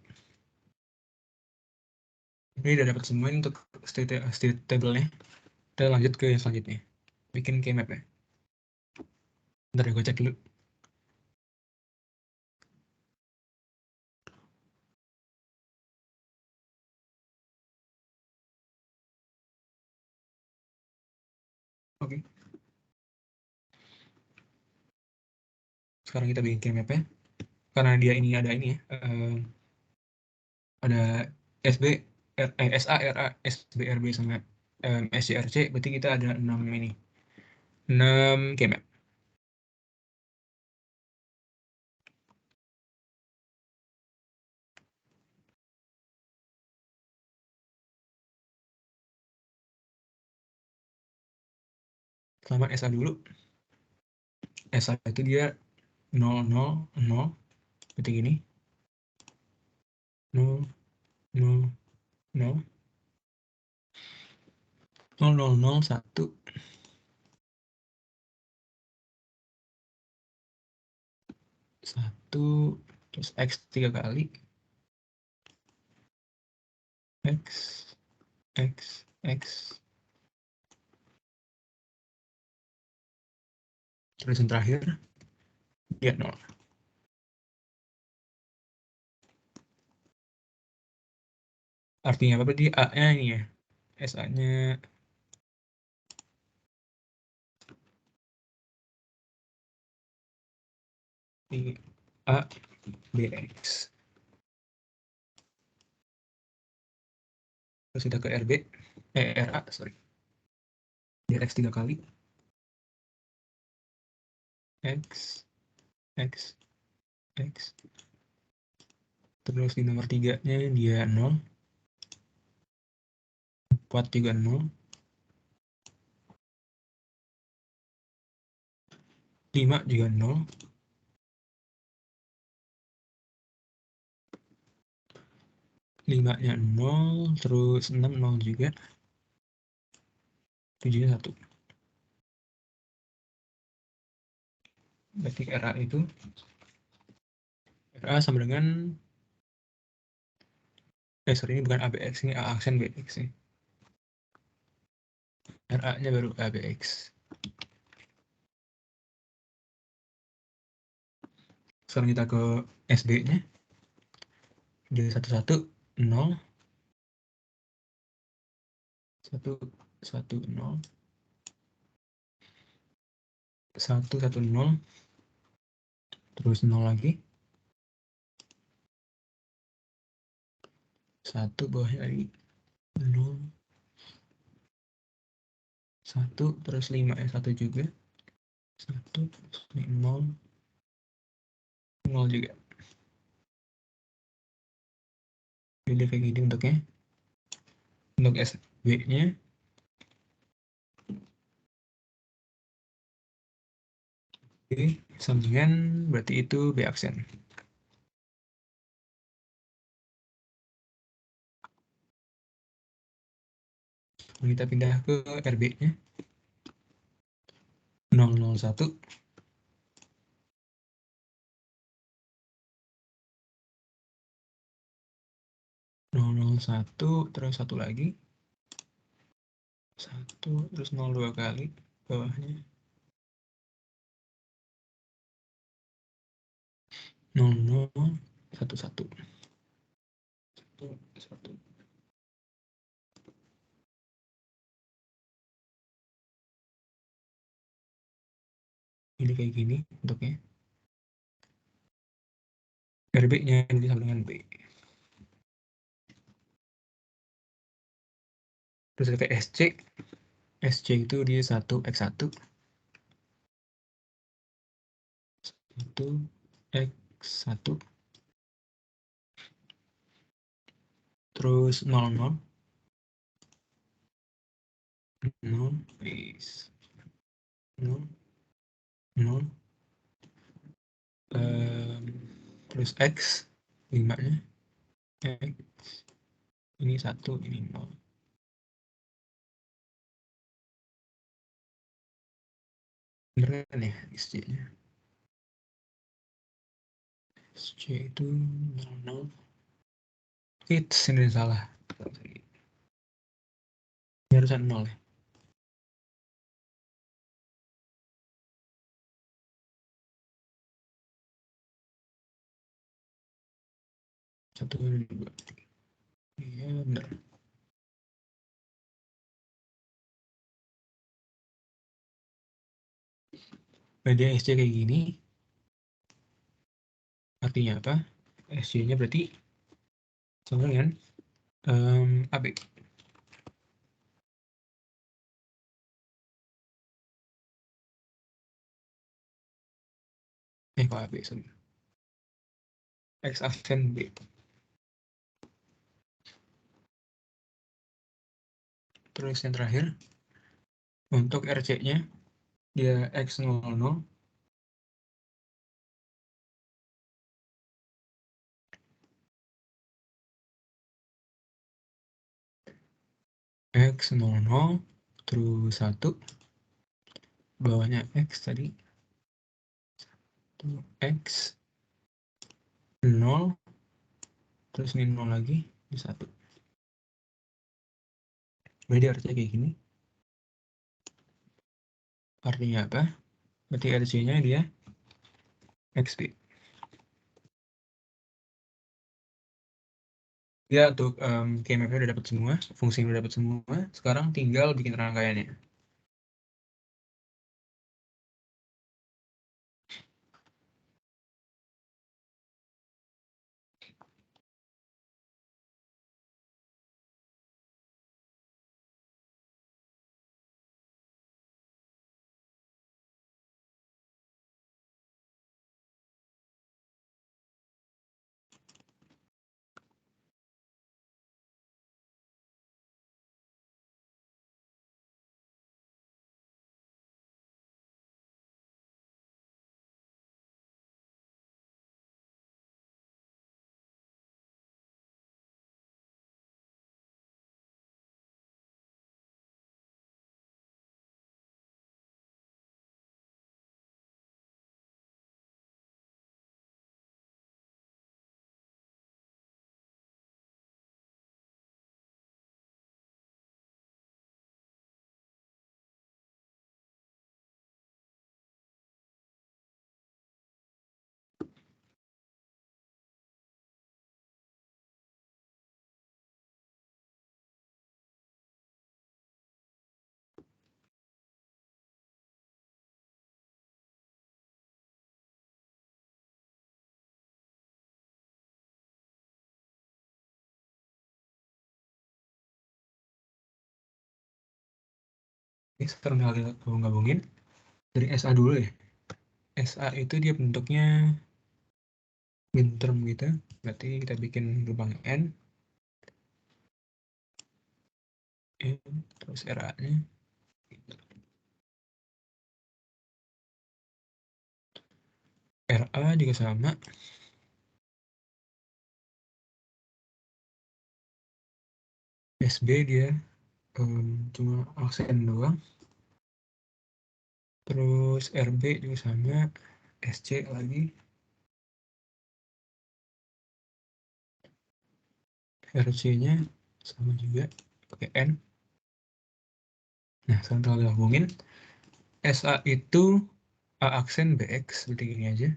Ini udah dapat semua untuk state table-nya. Kita lanjut ke yang selanjutnya. Bikin keymap ya. Bentar ya, gue cek dulu. Oke. Sekarang kita bikin keymap ya. Karena dia ini ada ini ya. Ada SB, SA, RA, SB, RB sama SCRC, berarti kita ada 6 ini. 6 kemet. Sama SA dulu. SA itu dia 0, 0, 0. Seperti gini. 0, 0, 0. 0, 0, 0, 1. 1, terus X 3 kali. X, X, X. Terus yang terakhir, dia 0. Artinya apa berarti A-nya ini ya? SA-nya di A, BX. Terus kita ke RB, RA, sorry. Biar X 3 kali. X, X, X. Terus di nomor 3-nya dia 0. 4 juga 0. 5 juga 0. 5-nya 0, terus 6 0 juga. 7-nya 1. Berarti RA itu RA sama dengan sorry, ini bukan ABX, ini A aksen BX nih. RA-nya baru ABX. Sekarang kita ke SB-nya. Jadi 11 0 1 1 0 1 1 0 terus 0 lagi. 1 bawahnya lagi 0 1 terus 5 ya 1 juga. 1 terus 0 0 juga. Jadi kayak gini bentuknya. Untuk SB-nya sambungan berarti itu B aksen. Kita pindah ke RB-nya. 001 001 terus 1 lagi. 1 terus 02 kali bawahnya. 00 11 1 1. Ini kayak gini bentuknya. RB-nya ini sama dengan B. Terus ada SC. SC itu dia 1x1. 1x1. Terus 00. 0. 0. 0. Terus X. 5-nya. X. Ini 1, ini 0. Beneran ya SC-nya. SC itu 00. It's ini salah. Ini harusnya 0 ya. Satu, dua, tiga. Iya bener. Media SC kayak gini. Artinya apa? SC-nya berarti sama dengan AB. Kok AB, sorry. X aksen B. Terus yang terakhir, untuk RC-nya, dia X00, X00, terus 1, bawahnya X tadi, X 0, terus ini 0 lagi, di 1. Jadi artinya kayak gini. Artinya apa? Berarti RC-nya dia XB. Ya, untuk KMF udah dapat semua, fungsi udah dapat semua. Sekarang tinggal bikin rangkaiannya. Ini sekarang tinggal gabungin. Dari SA dulu ya. SA itu dia bentuknya minterm gitu. Berarti kita bikin lubang N. Terus RA-nya. RA juga sama. SB dia cuma aksen doang. Terus RB juga sama. SC lagi. RC-nya sama juga. Pakai N. Nah, sekarang tinggal gabungin. SA itu A aksen BX. Seperti ini aja.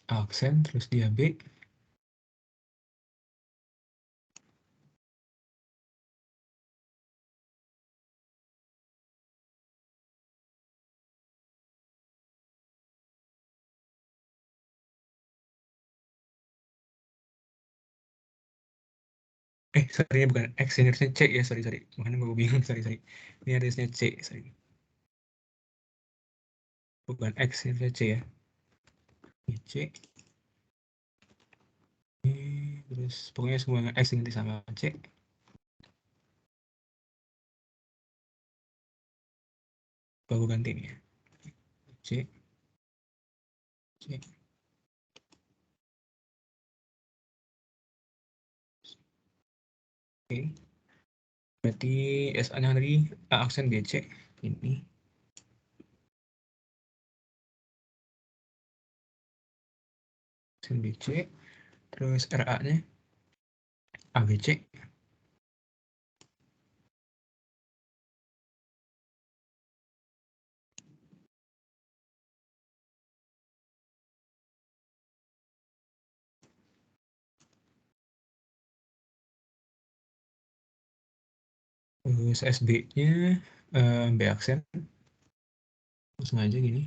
Aksen, terus dia B. Sorry, bukan X, ini harusnya C ya, sorry. Makanya gue bingung, sorry. Ini harusnya C, sorry. Bukan X, ini harusnya C ya. Ini C. Terus pokoknya semua yang X ganti sama C. Baru ganti nih ya. C. C. Oke. Berarti SA-nya tadi A aksen BC. Ini. Aksen BC. Terus RA-nya ABC. Terus SB-nya B aksen. Langsung aja gini.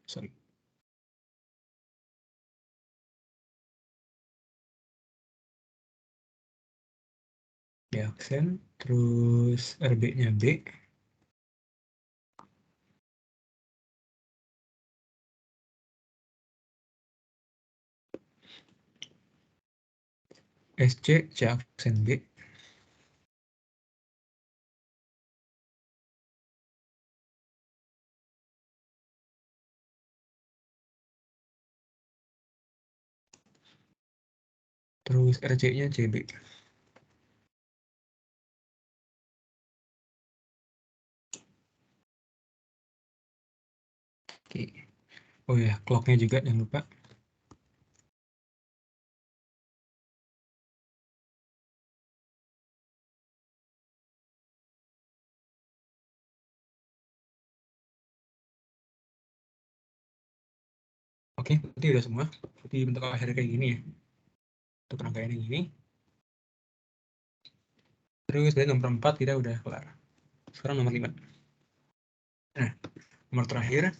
Sorry. B aksen, terus RB-nya B. SC, C aksen B. Terus RC-nya CB. Oke. Oh ya, clock-nya juga jangan lupa. Oke, berarti udah semua. Jadi bentuk akhirnya kayak gini ya. Untuk rangkaiannya gini. Terus dari nomor 4 kita udah kelar. Sekarang nomor 5. Nah, nomor terakhir,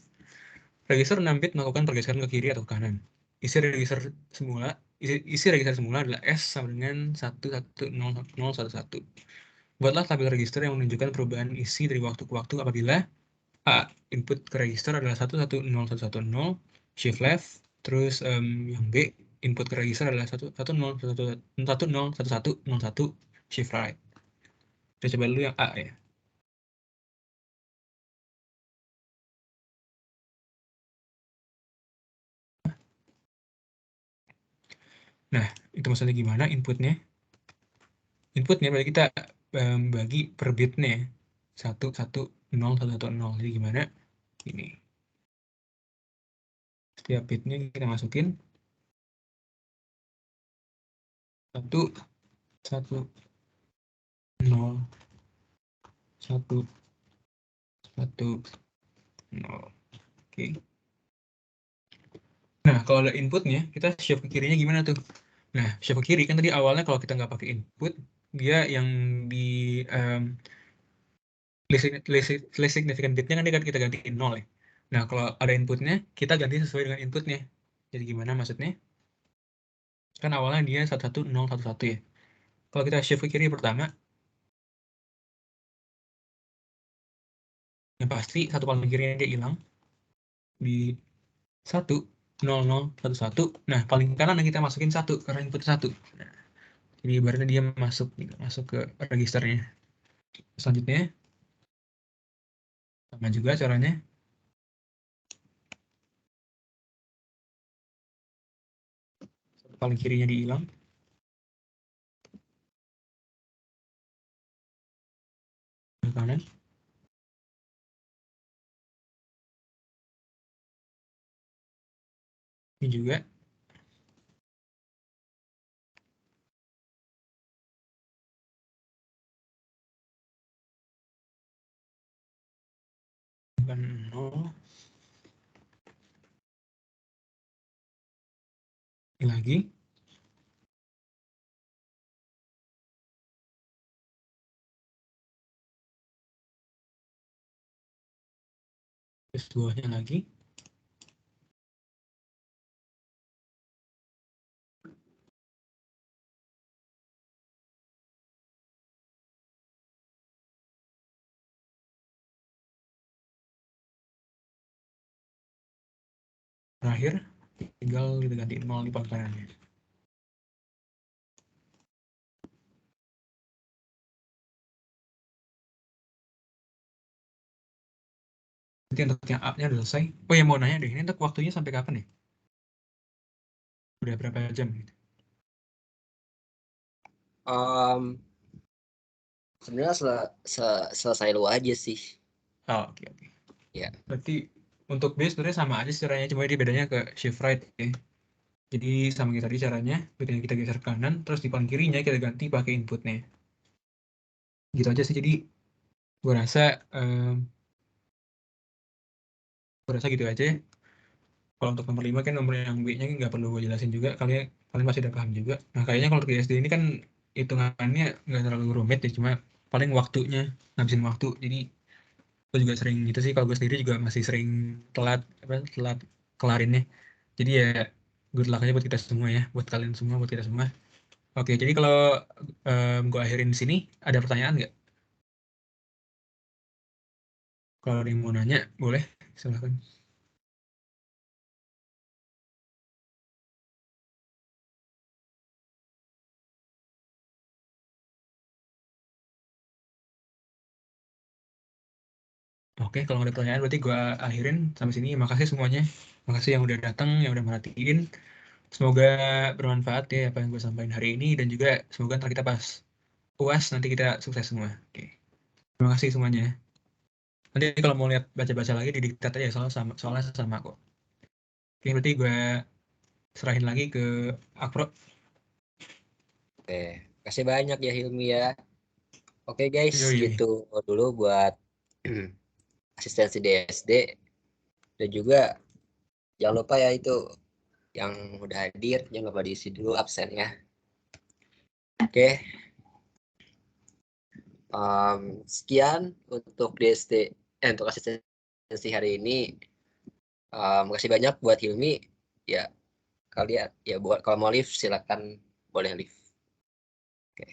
register 6 bit melakukan pergeseran ke kiri atau ke kanan. Isi register semula adalah S sama dengan 1100011. Buatlah tabel register yang menunjukkan perubahan isi dari waktu ke waktu apabila A. Input ke register adalah 110110, shift left, terus yang B. Input ke register adalah 101101, shift right. Kita coba dulu yang A ya. Nah, itu maksudnya gimana inputnya? Inputnya berarti kita bagi per bitnya 110110. Jadi gimana? Ini. Setiap bitnya kita masukin 1, 1, 0, 1, 1, 0. Oke. Nah, kalau ada inputnya, kita shift ke kirinya gimana tuh? Nah, shift ke kiri kan tadi awalnya kalau kita nggak pakai input, dia yang di least significant bitnya kan kita gantiin 0 ya. Nah, kalau ada inputnya, kita ganti sesuai dengan inputnya. Jadi gimana maksudnya? Kan awalnya dia 11011 ya. Kalau kita shift ke kiri pertama, yang pasti satu paling kirinya dia hilang di 10011. Nah, paling kanan yang kita masukin 1 karena input 1. Nah, jadi ibaratnya dia masuk ke registernya. Selanjutnya sama juga caranya. Satu paling kirinya dihilang. Ke kanan. Ini juga. Bukan 0. Ini lagi. Terus bawahnya lagi. Terakhir, tinggal kita ganti 0 di paling kanannya. Nanti untuk yang up-nya udah selesai. Oh ya, mau nanya deh, ini untuk waktunya sampai kapan ya? Udah berapa jam gitu? Sebenarnya selesai lu aja sih. Oh, oke. Ya. Berarti untuk base sebenarnya sama aja sih caranya, cuma dia bedanya ke shift right ya. Jadi sama kita tadi caranya, bedanya kita geser ke kanan, terus di paling kirinya kita ganti pakai inputnya. Gitu aja sih, jadi gue rasa gitu aja. Kalau untuk nomor 5 kan nomor yang B-nya nggak perlu gue jelasin juga, kalian masih udah paham juga. Nah, kayaknya kalau di SD ini kan hitungannya nggak terlalu rumit ya, cuma paling waktunya, ngabisin waktu. Jadi gue juga sering gitu sih, kalau gue sendiri juga masih sering telat kelarinnya. Jadi ya good luck aja buat kita semua ya, buat kalian semua, buat kita semua. Oke, jadi kalau gue akhirin di sini, ada pertanyaan nggak? Kalau ada yang mau nanya, boleh, silahkan. Oke, kalau nggak ada pertanyaan berarti gue akhirin sampai sini. Makasih semuanya. Makasih yang udah datang, yang udah merhatiin. Semoga bermanfaat ya apa yang gue sampaikan hari ini, dan juga semoga ntar kita pas UAS nanti kita sukses semua. Oke. Terima kasih semuanya. Nanti kalau mau lihat baca-baca lagi di diktat aja, soalnya sama kok. Oke, berarti gue serahin lagi ke Akpro. Oke, kasih banyak ya Hilmi ya. Oke guys, Yoi. gitu dulu buat asistensi DSD, dan juga jangan lupa ya itu yang udah hadir jangan lupa diisi dulu absennya. Oke, sekian untuk DSD, untuk asistensi hari ini. Makasih banyak buat Hilmi. Ya kalian ya buat kalau mau live silakan, boleh live. Oke.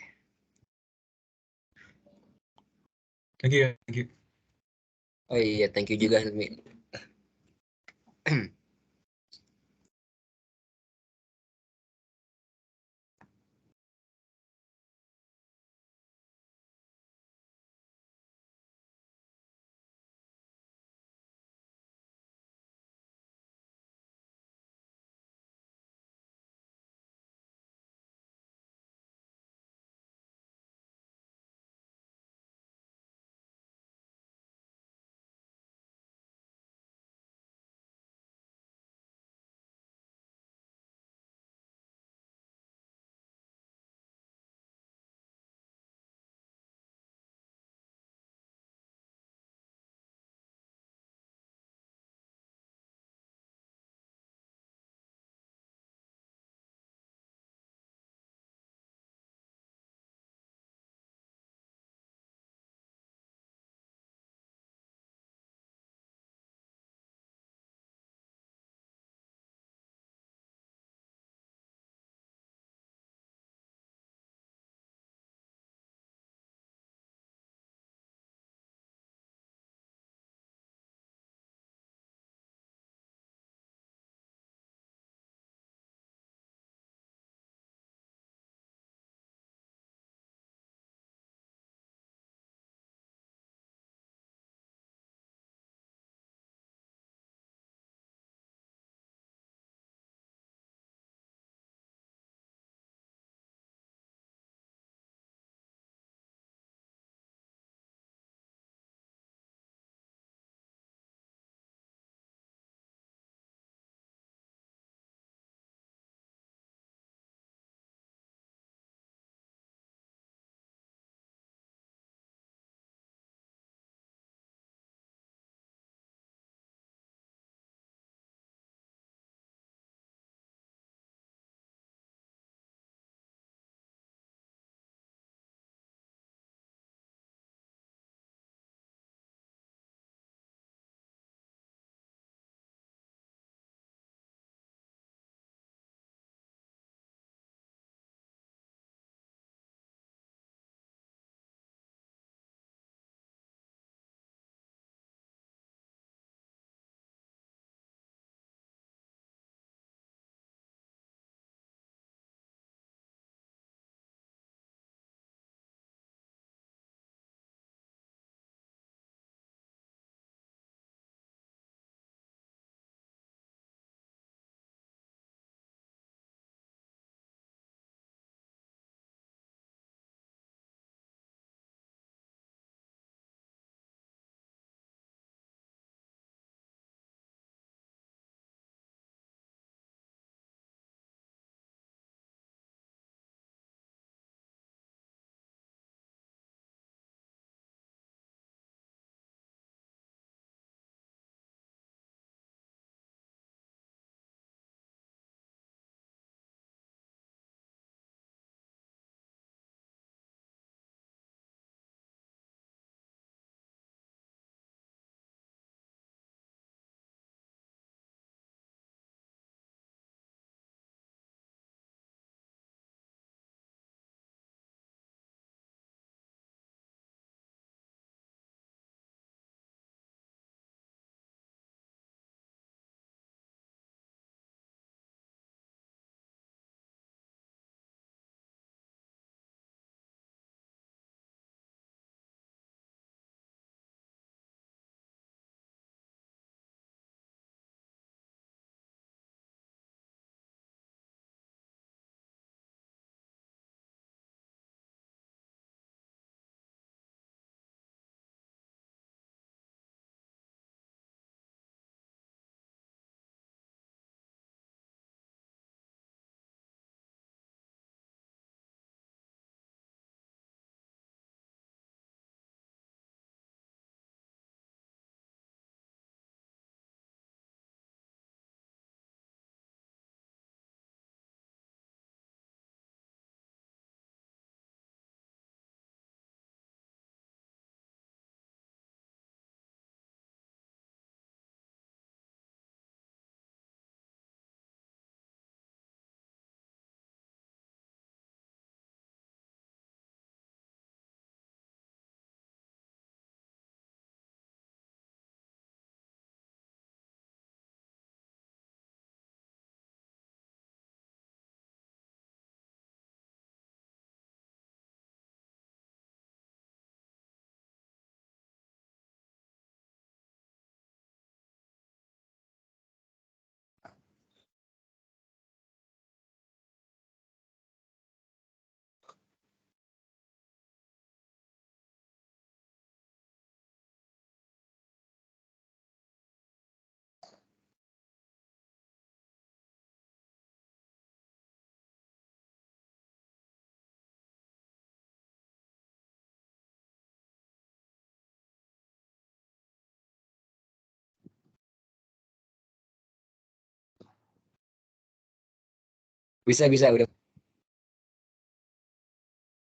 Thank you. Thank you. Oh iya, thank you juga Hilmi. Bisa udah